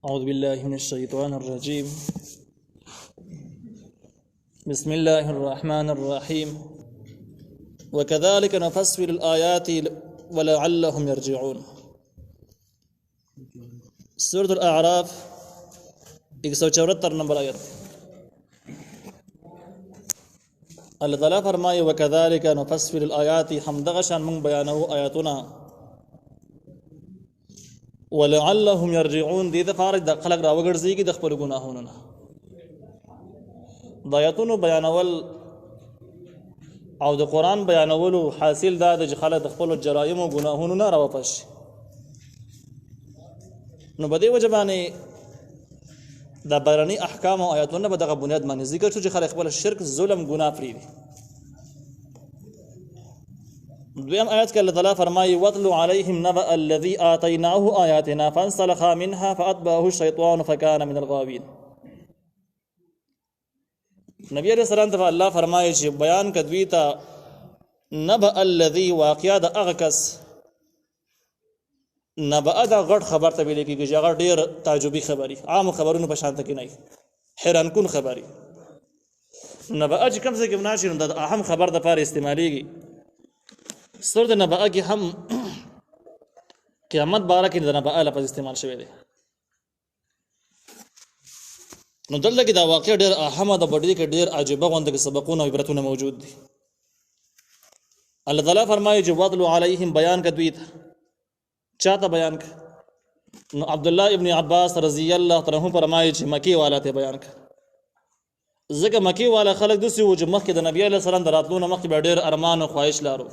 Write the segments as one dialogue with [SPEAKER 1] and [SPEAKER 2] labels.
[SPEAKER 1] أعوذ بالله من الشيطان الرجيم. بسم الله الرحمن الرحيم. وكذلك نفصل الآيات ولعلهم يرجعون. سورة الأعراف 174 نمبر آیت. اللہ تعالیٰ فرمائے وكذلك نفصل الآيات، ہم دغشان من بیانو آیاتنا ولعلهم يرجعون، دې دپاره د خلق راوګرځېږي د خپلو ګناهونو نه. د آیاتونو بیانول او د قرآن بیانولو حاصل دا دی چې خلک د خپلو جرایمو او ګناهونو نه راواپس شي. نو په دې وجه باندې د بهرني احکامو او آیاتونه په دغه بنیاد باندې ذکر شو چې خلک خپل شرک، ظلم، ګناه پرېږدي. دویم آیت کې الله تعالیٰ فرمایي وَاتْلُ عَلَيْهِمْ نَبَأَ الَّذِي آتَيْنَاهُ آيَاتِنَا فَانسَلَخَ مِنْهَا فَأَتْبَعَهُ الشَّيْطَانُ فَكَانَ مِنَ الْغَاوِينَ. نبی علیہ السلام ته الله فرمایي چې بیان کړه دوی ته نبأ الذي، واقعا د هغه کس. نبأ دا غټ خبر ته ویل کېږي چې هغه ډېر تعجبي خبري، عام خبرونو په شان ته کې نه، حیران کن خبري. نبأ چې کوم ځای کې مناشي نو د اهم خبر دپاره استعمالیږي. سورۃ نبأ کې هم قیامت باره کې د نبأ لفظ استعمال شوی دی. نو دلته کې دا واقع ډېر اهمه ده، په دې کې ډېر عجیبه غونډه کې سبقونه او عبرتونه موجود دي. الله تعالیٰ فرمایي چې وَاتْلُ عَلَيْهِمْ، بیان کړه دوی ته. چاته بیان کړه؟ نو عبدالله ابن عباس رضی الله تعالی عنہ فرمایي چې مکی والا ته بیان کړه. ځکه مکی والا خلک داسې وو چې مخکې د نبي علیه السلام د راتلو نه مخکې به ډېر ارمان او خواهش لرو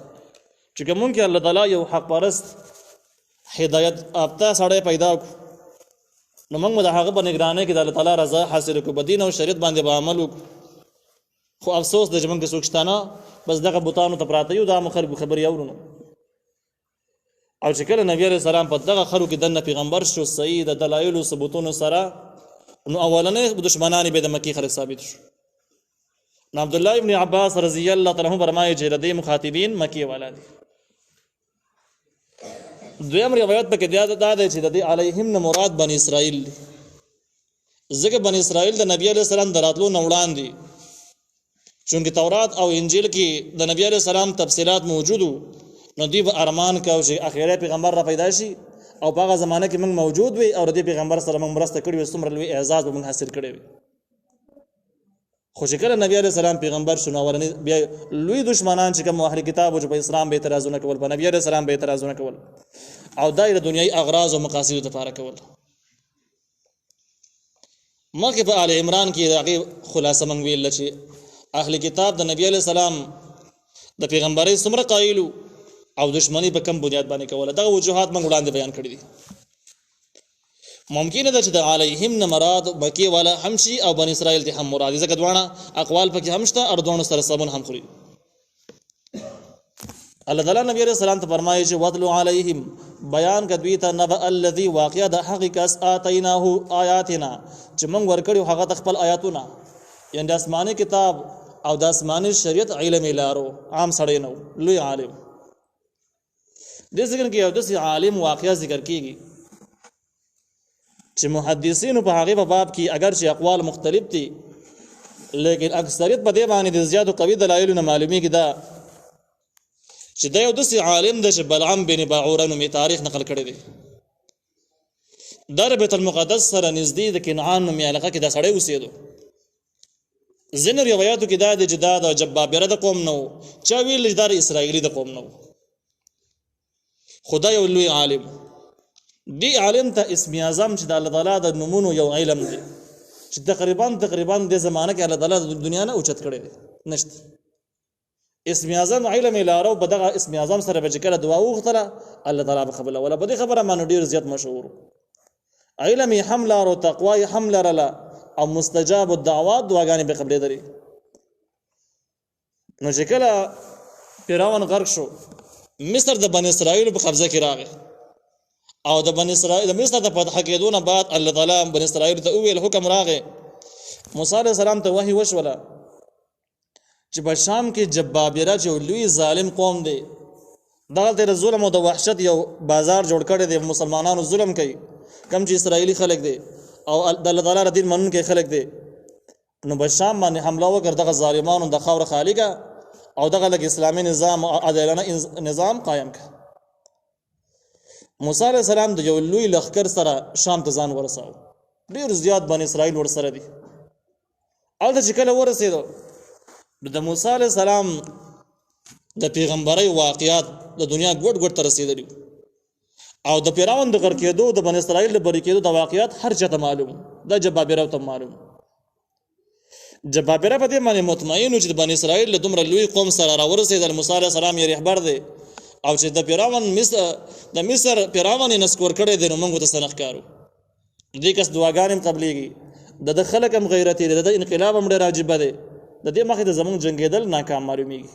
[SPEAKER 1] چې که مونږ کې الله تعالی یو حق پرست هدایت یافته سړی پیدا کړو نو موږ به د هغه په نګرانۍ کې د الله تعالی رضا حاصل کړو، په دین او شریعت باندې به عمل وکړو. خو افسوس دی چې موږ کې څوک شته نه، بس دغه بتانو ته پراته یو، د عامو خلکو خبرې اورو. او چې کله نبی علیه السلام په دغه خلکو کې دننه پیغمبر شو صحیح د دلایلو ثبوتونو سره، نو اولنۍ دشمنان به د مکې خلک ثابت شو. نو عبدالله ابن عباس رضی الله تعالی عنہ فرمایي چې د دې مخاطبین مکی والا دي. دویم روایت پکې دا دی چې د دې علیهم نه مراد بنی اسرائیل دي، ځکه بنی اسرائیل د نبی علیه السلام د راتلو نه وړاندې، چونکې تورات او انجیل کې د نبی علیه السلام تفصیلات موجود وو، نو دوی به ارمان کوي چې اخیری پیغمبر را پیدا شي او په هغه زمانه کې موږ موجود وي او د دې پیغمبر سره موږ مرسته کړې وي، څومره لوی اعزاز به موږ حاصل کړی وي. خو چې کله نبی علیه السلام پیغمبر شو، نو اولني بیا لوی دشمنان چې کوم اهل کتاب چې په اسلام به اعتراضونه کول، په نبی علیه السلام به اعتراضونه کول او دایره دنیوي اغراض او مقاصد لپاره کول. مخکې په آل عمران کې هغې خلاصه موږ ویل چې اهل کتاب د نبی علیه السلام د پیغمبرۍ څومره قایلو او دشمنی په کم بنیاد باندې کوله. دغه وجوهات موږ وړاندې بیان کړي دي. ممکنه ده چې د علیهم نه مراد مکی والا هم شي او بنی اسرائیل ته هم مراد، ځکه دواړه اقوال پکې هم شته او دواړو سره صابون هم خوري. الله تعالی نبی علیہ السلام ته فرمایي چې وَاتْلُ عَلَيْهِمْ، بیان کړه دوی ته نبأ الذي، واقعا د هغې کس آتیناه آیاتنا چې موږ ورکړي هغه ته خپل آیاتونه، یعنې د آسماني کتاب او د آسماني شریعت علم یې لارو، عام سړی نه و، لوی عالم. دې ذکر کې یو داسې عالم واقعه ذکر کېږي چې محدثینو په هغې په باب کې اگر چې اقوال مختلف دي، لیکن اکثریت په دې باندې د زیاتو قوي دلایلو نه معلومیږي دا چې دا یو داسې عالم دی چې بلعم بن باعوره نومې تاریخ نقل کړی دی. دا د بیت المقدس سره نږدې د کنعان نومې علاقه کې دا سړی اوسېدو. ځینې روایاتو کې دا دی چې دا د جبابره د قوم نه و، چا ویل چې دا د اسرائیلي د قوم نه و. خو دا یو لوی عالم. دی عالم ته اسم اعظم چې د الله تعالی د نومونو یو علم دی چې تقریبا دې زمانه کې الله تعالی د دنیا نه اوچت کړی دی، نشته. اسم اعظم علم یې لاره او په دغه اسم اعظم سره به چې کله دعا وغوښتله الله تعالی به قبوله. په دې خبره باندې ډېر زیات مشهور علم یې هم لاره، تقوا یې هم لرله او مستجاب الدعوات دعاګانې به قبلېدلې. نو چې کله فرعون غرق شو، مصر د بني اسرائیلو په قبضه کې راغی او د بني اسرائیل د مصر د فتح کېدو نه بعد الله تعالی بني اسرائیل ته وویل، حکم راغی، موسی علیه السلام ته وحی وشوله چې په شام کې جبابره چې لوی ظالم قوم دی، دغلته د ظلم او د وحشت یو بازار جوړ کړی دی، مسلمانانو ظلم کوي کم چې اسرائیلی خلک دي او د الله تعالی دین منونکي خلک دي نو بشام باندې حمله وکړ دغه ظالمانو د خاور خالقه او دغه لګ اسلامي نظام او عادلانه نظام قائم کړ. موسی علیه السلام د یو لوی لښکر سره شام ته ځان ورساو. ډېر زیات بنی اسرائیل ورسره دي. هلته چې کله ورسېدو د موسی علیه السلام د پیغمبرۍ واقعات د دنیا ګوټ ګوټ ته رسېدلي او د فرعون د غر کېدو د بنی اسرائیل د بری کېدو د واقعات هر چا ته معلوم، د جبابره ته معلوم. جبابره په دې باندې مطمئن و چې د بنی اسرائیل له دومره لوی قوم سره راورسېدل، موسی علیه السلام یې رهبر دی او چې د فرعون د مصر فرعون یې نسکور کړی دی نو موږ ته څه نه ښکارو. دې کس دعاګانې هم قبلېږي، د خلک هم غیرتي دی، د انقلاب هم ډېر عجیبه دی، د دې مخې ته زموږ جنګېدل ناکام معلومیږي.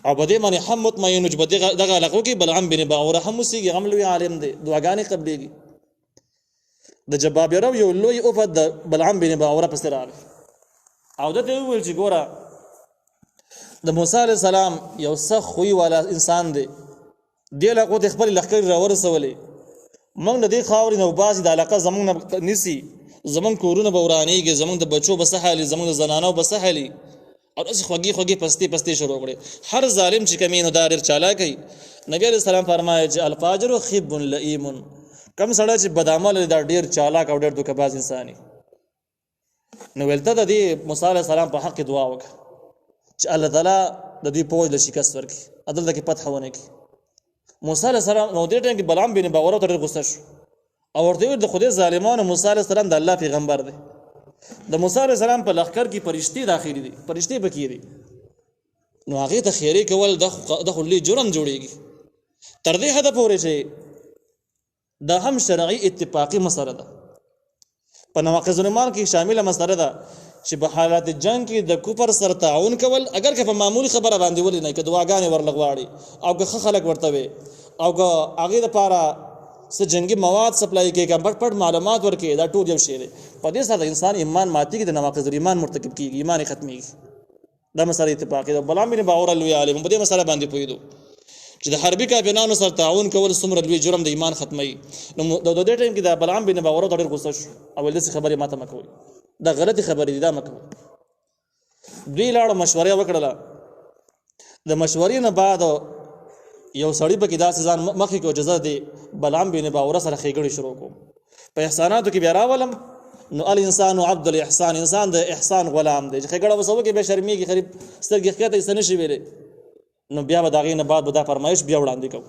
[SPEAKER 1] او په دې باندې هم مطمئن و چې په دغه علاقو کې بلعام بن باعوره هم اوسېږي، هم لوی عالم دی، دعاګانې قبلېږي. د جبابره یو لوی افت د بلعام بن باعوره پسې راغی او ده ته یې وویل چې ګوره د موسی علیه السلام یو سخت خوی والا انسان دی، دې علاقو ته خپلې لښکرې راورسولې، موږ د دې خاورې نه وباسي، د علاقه زموږ نه نیسي، زموږ کورونه به ورانېږي، زموږ د بچو به څه حالي، زموږ د زنانو به څه حالي. او داسې خوږې خوږې پستې شروع کړې. هر ظالم چې کوي نو دا ډېر چالاکی. نبي علیه السلام فرمایي چې الفاجر خب لئیم، کم سړی چې بد عمل دا ډېر چالاک او ډېر دوکهباز انسان وي. نو ویلته د دې موسی علیه السلام په حق کې دعا وکړه چې الله تعالی د دې پوځ له شکست ورکړي، دلته کې فتح ونه کړي. موسی علیه السلام نو دې ټایم کې بلعام بن باعوره ته ډېر غوسه شو او ورته ویل د خدای ظالمانو موسی علیه السلام د الله پیغمبر دی، د موسی علیه السلام په لښکر کې فرشتې داخلي دي، فرشتې پکې دي، نو هغې ته خیرې کول د خو لوی جرم جوړېږي. تر دې حده پورې چې دا هم شرعي اتفاقي مسله ده، په نواقض الایمان کې شامله مسله ده چې په حالات جنگ کې د کفر سره تعاون کول، اگر که په معمولی خبره باندې ولې نه، که دعاګانې ورلغواړي او که ښه خلک ورته وي او که هغې دپاره څه جنګي مواد سپلای کوي، که پټ معلومات ورکوي، دا ټول یو شی دی. په دې سره د انسان ایمان ماتېږي، د نواقض الایمان مرتکب کېږي، ایمان یې ختمېږي. دا مسله اتفاقي ده. بلعام بن باعوره لوی عالم په دې مسله باندې پوهېدو چې د حربي کافرانو سره تعاون کول څومره لوی جرم د ایمان ختموي. نو د دې ټایم کې د بلعام بن باعوره ډېر غوسه شو او ویل داسې خبرې ماته مه کوئ، دا غلطې خبرې دي، دا مه کوئ. دوی لاړو مشورې وکړله. د مشورې نه بعد یو سړي پکې داسې ځان مخې کړو چې زه د بلعام بن باعوره سره ښېګڼې شروع کوم، په احساناتو کې بیا راولم. نو الانسان عبد الاحسان، انسان د احسان غلام دی، چې ښېګڼه ورسره وکړي بیا شرمېږي، قریب سترګې ښکته یې څه نشي ویلی. نو بیا به د هغې نه بعد به دا فرمایش بیا وړاندې کوو.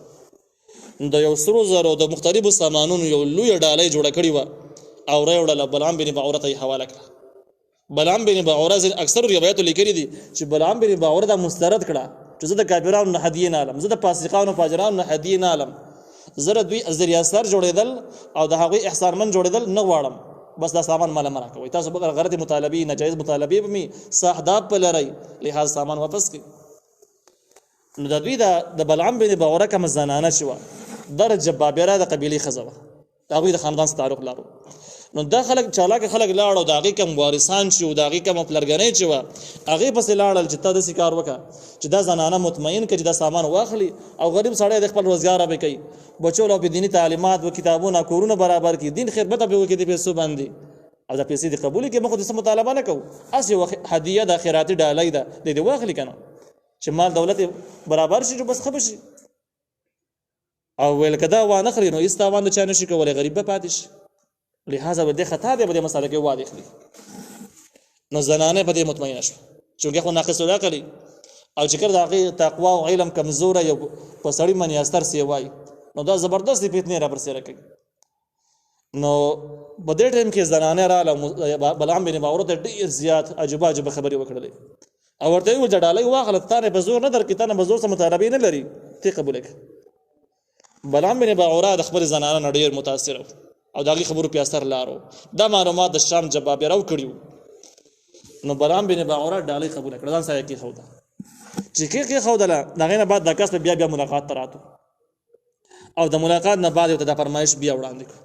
[SPEAKER 1] نو د یو سرو زرو د مختلفو سامانونو یو لویه ډالۍ جوړه کړې وه او راوړله، بلعام بن باعوره ته یې حواله کړه. بلعام بن باعوره اکثر روایتو لیکلي دي چې بلعام بن باعوره دا مسترد کړه چې زه د کافرانو نه هدیې نه الم، زه د فاسقانو فاجرانو نه هدیې نه الم، زه د دوی ذریعه‌سر جوړېدل او د هغوی احسانمن جوړېدل نه غواړم، بس دا سامان ماله مه راکوئ. تاسو به غلط مطالبې، ناجایز مطالبې به مې څه اهداف په لرئ، لحاظ سامان واپس کړئ. نو د دوی د بلعام بن باعوره کومه زنانه چې وه دا د جبابره د قبیلې ښځه وه، د هغوی د خاندان سره تعلق لرو. نو دا خلک چالاکه خلک لاړ او د هغې کوم وارثان چې وو، د هغې کومه پلرګنۍ چې وه هغې پسې لاړل چې ته داسې کار وکړه چې دا زنانه مطمئن کړه چې دا سامان واخلي او غریب سړی د خپل روزګار به کوي، بچو له په دیني تعلیمات و کتابونه کورونه برابر کړي، دین خدمت به وکړي د پیسو باندې، او دا پیسې دې قبول کړي، موږ خو دې څه مطالبه نه کوو، هسې هدیه ده، خیراتي ډالۍ ده، دې واخلي که نه چې مال دولت برابر شي بس ښه به شي. او ویل که دا وانه خلي نو هېڅ تاوان د چا نشي کولی، غریب به پاتې شي. لہذا به دې خطا دی، به دې مسله کې واده خلي. نو زنانه په دې مطمئنه شوه چونکې خو ناقص العقل او چې کله د هغې تقوا او علم کمزوره یو په سړي باندې استر سیوای نو دا زبردستې فتنې را برسېره کوي. نو په دې ټایم کې زنانه راله بلعام بن باعوره ته ډېر زیات عجیبه خبرې وکړلې او ورته یې وویل چې ډالۍ واخله، تا نه په زور نه درکړي، تا نه په زور څه مطالبې نه لري، ته یې قبوله کړه. بلعام بن باعوره د خپلې زنانه نه ډېر متاثره و او د هغې خبرو پې اثر لارو. دا معلومات د شام جبابره وکړي وو. نو بلعام بن باعوره ډالۍ قبوله کړه، ځان سره یې کېښوده. چې کېښودله د هغې نه بعد دا کس به بیا ملاقات ته راتو او د ملاقات نه بعد یو ته دا فرمایش بیا وړاندې کړو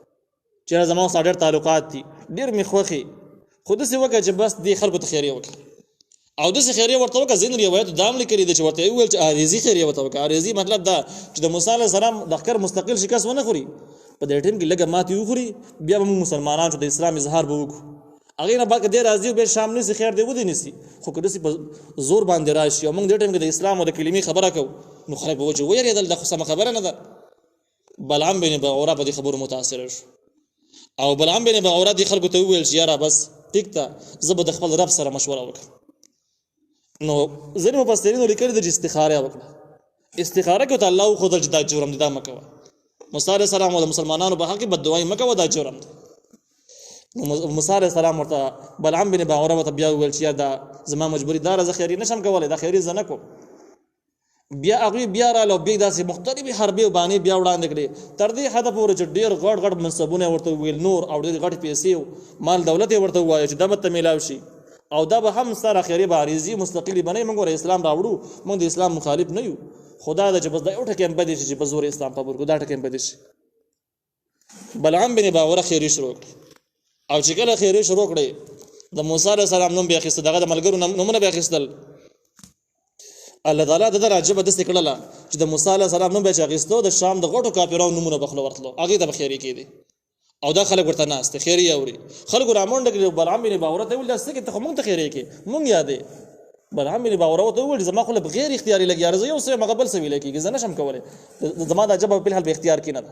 [SPEAKER 1] چې یاره زما سره ډېر تعلقات دي، ډېر مې خوښې، خو داسې وکړه چې بس دې خلکو ته خیریه وکړي او داسې خیریه ورته وکړه. ځینې روایتو دا هم لیکلي دي چې ورته یې وویل چې عارضي خیریه ورته وکړه. عارضي مطلب دا چې د موسی علیه السلام لښکر مستقل شکست ونه خوري، په دې ټیم کې لږه ماتې وخوري بیا به موږ مسلمانان چې د اسلام اظهار به وکړو هغې نه بعد که دی راځي بیا شام نیسي خیر دی ودې نیسي خو که داسې په زور باندې راشي او موږ دې ټیم کې د اسلام او د کلمې خبره کوو نو خلک به وچې ویرېدل دا خو سمه خبره نه ده بلعام بن بعوره په دې خبرو متاثره شو او بلعام بن بعوره دې خلکو ته وویل چې یاره بس ټیک ده زه به د خپل رب سره مشوره وکړم نو ځینې مفسرینو لیکلي ده چې استخاره وکړه استخاره کې ورته الله وښودل چې دا جرم دی دا مه کوه موسی علیه السلام او د مسلمانانو په حق کې بددعایي مه کوه دا جرم دی نو موسی علیه السلام ورته بلعام بن بعوره ورته بیا وویل چې یا دا زما مجبوري دا زه خیري نشم کولی دا خیري زه نه کوم بیا هغوی بیا راغله او بیا داسې مختلفې حربې بانې بیا وړاندې کړې تر دې حده پورې چې ډېر غټ غټ منصبونه ورته وویل نور او ډېرې غټې پیسې مال دولت یې ورته ووایه چې دا به ته میلاو شي او دا به هم ستا راخیري به عریضي مستقلي به نه موږ ور اسلام راوړو موږ د اسلام مخالف نه یو خدا دا چې بس دا یو ټکی هم بدې شي چې په زور اسلام قبول کړو دا ټکی هم بدې شي بلعام بن بعوره خیري شروع کړي او چې کله خیري شروع کړي د موسی علیه السلام نوم بیا اخیسته دغه د ملګرو نومونه بیا اخیستل الله تعالی د راجبه داسې کړله چې د موسی علیه السلام نوم بیا چې اخیستو د شام د غټو کافرانو نومونه به خوله ورتلو هغې ته به خیري کېدې او دا خلک ورته ناست خیري اوري خلکو رامنډه کړي بلعام بن بعوره ته ویل دا څه کې ته خو موږ ته خیري کې موږ یادې بلعام بن بعوره ورته وویل زما خو له بغیر اختیاري لګي یاره زه یو څه یم هغه بل څه ویلی کېږي زه نشم کولی زما دا ژبه بالحال په اختیار کې نه ده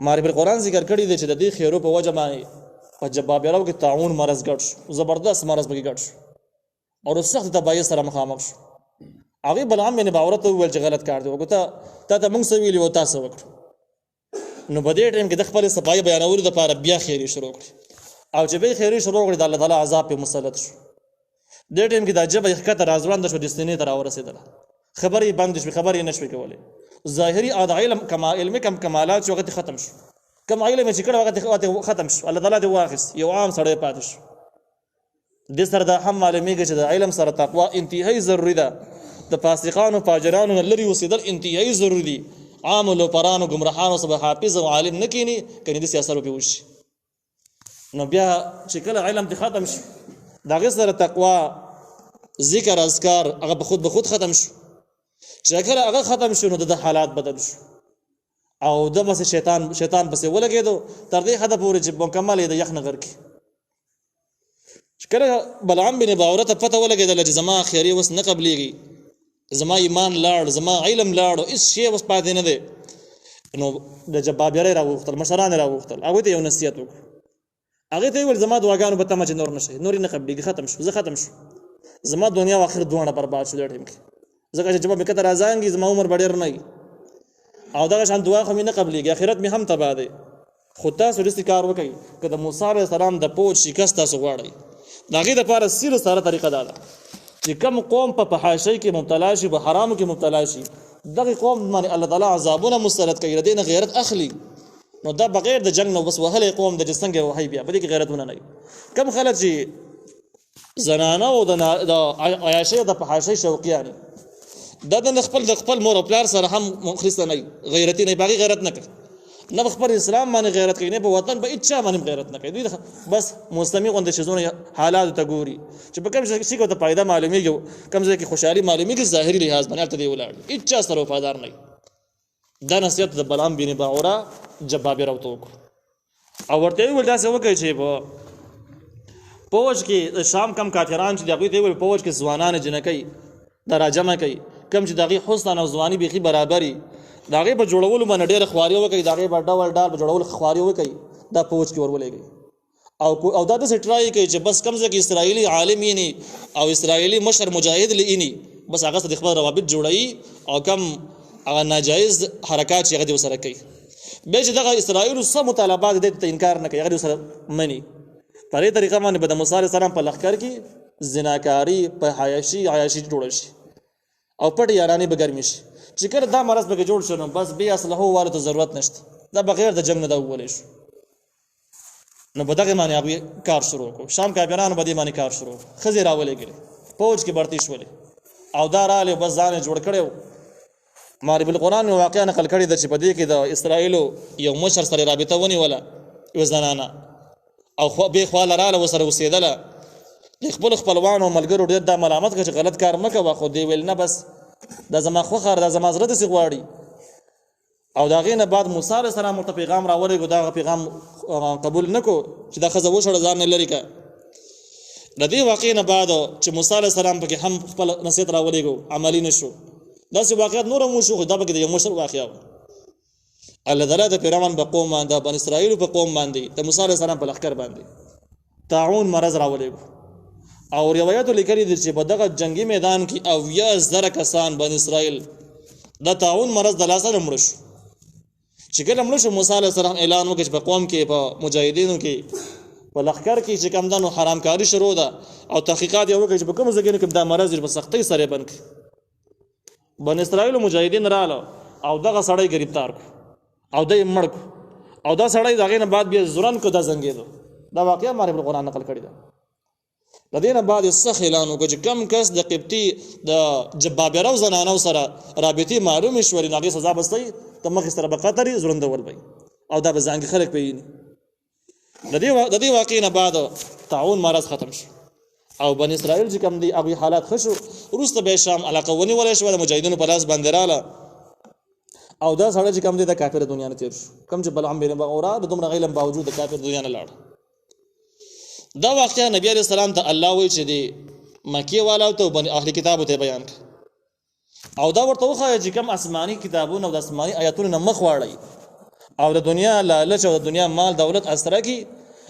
[SPEAKER 1] معرف القرآن ذکر کړی دی چې د دې خیرو په وجه باندې په جبابیرو کې طاعون مرض ګډ شو زبردست مرض پکې ګډ شو او سخت تباهۍ سره مخامخ شو هغې بلعام بن بعوره ته وویل چې غلط کار دی وکړو تا ته موږ څه ویلي او تا څه وکړو نو په دې ټایم کې د خپلې صفایي بیانولو دپاره بیا خیري شروع کړي او چې بیا خیري شروع کړي د الله تعالی عذاب پې مسلط شو دې ټایم کې دا ژبه یې ښکته راځوړنده شوه د ستنې ته راورسېدله خبرې یې بندې شوې خبرې یې نه شوې کولی ظاهري او د علم علمي کم کمالات چې هغه ختم شو کم علم چې کړه هغه ختم شو الله تعالی دې واخیست یو عام سړی پاتې شو دې سره دا هم معلومیږي چې د علم سره تقوا انتهایي ضروري ده د فاسقانو فاجرانو نه لرې اوسېدل انتهایي ضروري دي عامو لوپرانو ګمراهانو سبه حافظ او عالم نه کینی کني داسې اثر وپې وشي نو بیا چې کله علم دې ختم شي د هغې سره تقوا ذکر اذکار هغه به خود ختم شو چې کله هغه ختم شو نو د حالات بدل شو او د بس شیطان پسې ولګېدو تر دې حده پورې چې مکمل یې د یخ نه غر کړي چې کله بلعام بن بعوره ته پته ولګېدله چې زما خیري اوس نه قبلېږي زما ایمان لاړ زما علم لاړ هېڅ شی اوس پاتې نه دی نو د جبابیرۍ راوغوښتل مشران یې راوغوښتل هغوی ته یو نصیحت وکړو هغې ته یې وویل زما دعاګانو به تمه چې نور نه شي نور یې نه قبلېږي ختم شو زه ختم شو زما دنیا او آخر دواړه برباد شو دې ټیم کې ځکه چې جواب مې کته راځانګي زما عمر به ډېر نه وي او دغه شان دعا خو مې نه قبلېږي آخرت مې هم تباه دی خو تاسو داسې کار وکړئ که د موسی علیه السلام د پوج شکست تاسو غواړئ د هغې دپاره سیره ساره طریقه دا ده چې کوم قوم په فحاشۍ کې مبتلا شي په حرامو کې مبتلا شي دغې قوم باندې الله تعالی عذابونه مسلط کوي د دې نه غیرت اخلي نو دا بغیر د جنګ نه بس وهلی قوم د چې څنګه وهی بیا په دې کې غیرتونه نه وي کم خلک چې زنانه او د عیاشۍ د فحاشۍ شوقیان دا د خپل مور او پلار سره هم مخلص نه غیرتي نه باغي غیرت نه کوي نه خپل اسلام باندې غیرت کوي نه په وطن په اچا باندې غیرت نه کوي دوی بس مستمع غونډه شزونه حالات ته ګوري چې په کوم شي کې ته فائدہ معلومیږي کوم ځای کې خوشحالي معلومیږي ظاهري لحاظ باندې ته دی ولاړ اچا سره وفادار نه دا نصیحت د بلعام بن بعوره جبابیره ورته وکړو او ورته ویل داسې وکړئ چې په پوج کې شام کم کافران چې دغوی ته ویل پوج کې ځوانان جنکۍ دا راجمع کوي کم چې دغې حسن او ځواني بیخي برابري د هغې په جوړولو باندې ډېره خواري وکړي د هغې په ډول ډال په جوړولو خواري وکړي دا پوج کې ورولېږي او دا داسې ټرای کوي چې بس کم ځای کې اسرائیلي عالم یې او اسرائیلي مشر مجاهد یې بس هغه سره د خپل روابط جوړوي او کم هغه ناجایز حرکات چې هغه دې ورسره کوي بیا چې دغه اسرائیلو څه مطالبات دې ته انکار نه کوي هغه دې ورسره مني په دې طریقه باندې به د موسی علیه السلام په لښکر کې زناکاري په عیاشي جوړه شي او پټ یارانې به ګرمې شي چې کله دا مرض پکې جوړ شو نو بس بې اسلحو والو ته ضرورت نشته دا بغیر د جنګ نه دا وولی شو نو په دغې باندې هغوی کار شروع کړو شام کافرانو په دې باندې کار شروع کړو ښځې راولېږلې فوج کې برتۍ شولې او دا راغلې بس ځان یې جوړ کړی و معرف القرآن یو واقعه نقل کړې ده چې په دې کې د اسرائیلو یو مشر سره رابطه ونیوله یوه زنانه او بې خواله راله ورسره اوسېدله د خپلو خپلوانو ملګرو ډېر دا ملامت کړه چې غلط کار مه کوه خو دې ویل نه بس دا زما خوښه دا زما زړه داسې غواړي او دا غینه بعد موسی علیه السلام ورته پیغام راولېږه، دا پیغام قبول نکو چې دا ښځه وشړه ځان نه لرې کړه. د دې واقعې نه بعد چې موسی علیه السلام پکې هم خپل نصیحت راولېږه عملي نه شو. داسې واقعات نور هم وشو، خو دا پکې د یو مشر واقعه وه. الله تعالی د فرعون په قوم باندې، د بني اسرائیلو په قوم باندې، د موسی علیه السلام په لښکر باندې طاعون مرض راولېږه. او روایتو لیکلي دي چې په دغه جنگي میدان کې 80,000 کسان بني اسرائیل د طاعون مرض د لاسه مړه شو. چې کله مړه شو موسی علیه السلام اعلان وکړ چې په قوم کې، په مجاهدینو کې، په لښکر کې چې کوم دنو حرامکاري شروع ده او تحقیقات یې وکړي چې په کومو ځایونو کې دا مرض په سختۍ سره بند کړي. بني اسرائیلو مجاهدین رااله او دغه سړی ګرفتار کړو او دی مړ کړو، او دا سړی د هغې نه بعد بیا زورن کړو، دا زنګېدو. دا واقعه ما په قرآن نقل کړې ده. د دې نه بعد یې سخت اعلان وکړو چې کوم کس د قبطي د جبابرو زنانو سره رابطې معلومې شولې نو هغې سزا به ستوي، ته مخې سره به قتل یې، زورندول به او دا به ځانګې خلک پېژني. د دې واقعې نه بعد طاعون مرض ختم شو او بني اسرائیل چې کوم دي هغوی حالات ښه شو. وروسته به یې شام علاقه ونیولی شوه، د مجاهدینو په لاس باندې راله او دا سړی چې کوم دی د کافر دنیا نه تېر شو. کوم چې بلعام بن باورا د دومره علم باوجود د کافر دنیا نه لاړ. دا واقعه نبی علیه السلام ته الله وایي چې د مکې والاو ته او اهل کتابو ته بیان کړه او دا ورته وښایه چې کوم آسماني کتابونه او د آسماني آیاتونو نه مخ واړئ او د دنیا لالچ او د دنیا مال دولت اسره کړي،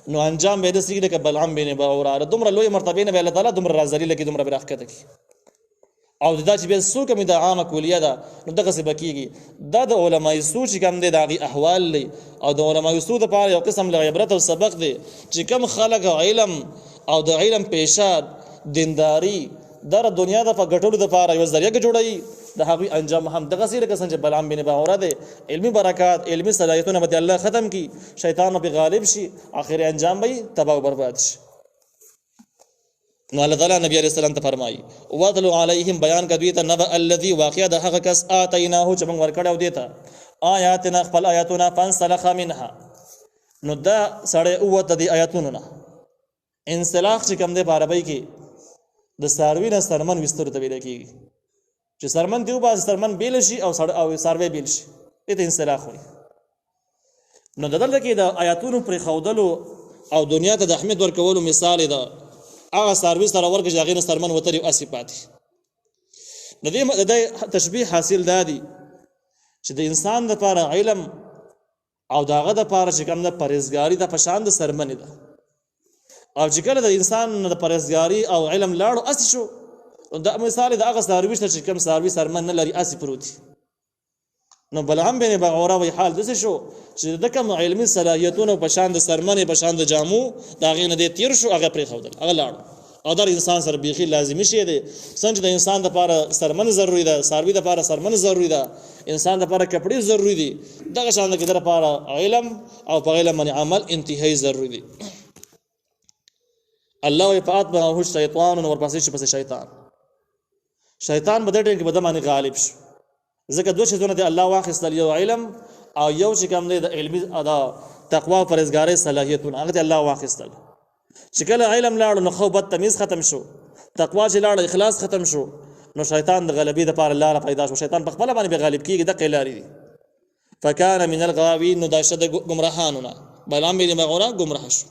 [SPEAKER 1] نو انجام به یې داسې کړي لکه بلعام بن باورا. دومره لویې مرتبې نه به الله تعالی دومره راذلیله کړي، دومره به راښکته کړي. او دا چې بیا څوک مې د عامه کلیه ده نو دغسې به کېږي. دا د علمای سو چې کوم دی د هغې احوال دی او د علمای سو دپاره یو قسم له عبرت او سبق دی چې کوم خلک علم او د علم پیشه دینداري دا دنیا د ګټلو دپاره یوه ذریعه جوړوي، د هغوی انجام هم دغسې لکه څنګه چې بلعام بن باوره دی. علمي برکات، علمي صلاحیتونه به الله ختم کړي، شیطان به غالب شي، آخري انجام به یې تباه و برباد شي. نو الله تعالی نبی علیہ السلام ته فرمایي وَاتْلُ عَلَيْهِمْ بیان کا دوی ته نبأ الذي واقعه د هغه کس آتیناه چې موږ ورکړی دی ته آیاتنا خپل آیاتونه فانسلخ منها، نو دا سړی ووته د آیاتونو نه. انسلاخ چې کوم دی په عربۍ کې د څاروي نه څرمن ویستلو ته ویلی کېږي، چې څرمن دې وباسي، څرمن بیله شي او څاروی بیل شي، دې ته انسلاخ وایي. نو د دلته کې د آیاتونو پرېښودلو او دنیا ته د اهمیت ورکولو مثال یې ده هغه څاروي سره ورکړي چې هغې نه څرمن وتري او هسې پاتې. د دې تشبیح حاصل دا دی چې د انسان دپاره علم او د هغه دپاره چې کوم ده پرهیزګاري ده په شان د څرمنې ده. او چې کله د انسان د پرهیزګاري او علم لاړو هسې شو، دا مثال د هغه څاروي شته چې کوم څاروي څرمن نه لري هسې پروت دي. نو بلعام بن باوره وایي حال داسې شو چې د کوم علمي صلاحیتونه په شان د څرمنې په شان د جامو د هغې نه دی تېر شو، هغه پرېښودل، هغه لاړو. او دا انسان سره بیخي لازمي شی دی. څنګه چې د انسان دپاره څرمن ضروري ده، څاروي دپاره څرمن ضروري ده، انسان دپاره کپړې ضروري دي، دغه شان د ده دپاره علم او په علم باندې عمل انتهایي ضروري دي. الله وایي فأتبعه الشیطان، نو ورپسې شي پسې شیطان به دې ټیم کې به ده باندې غالب شو. ځکه دوه شیزونه د الله واخیستل، یو علم او یو چې کوم دی د علمي د تقوا او پرهیزګارۍ صلاحیتونه، هغه د الله واخیستل. چې کله علم لاړو نو خو بد تمیز ختم شو، تقوا چې لاړه اخلاص ختم شو، نو شیطان د غلبې دپاره لاره پیدا شو. شیطان په خپله باندې به غالب کېږي، دقې لارې دي. فکان من الغاوین، نو دا شته د ګمراهانو نه، بلعام بن باوره ګمراه شو.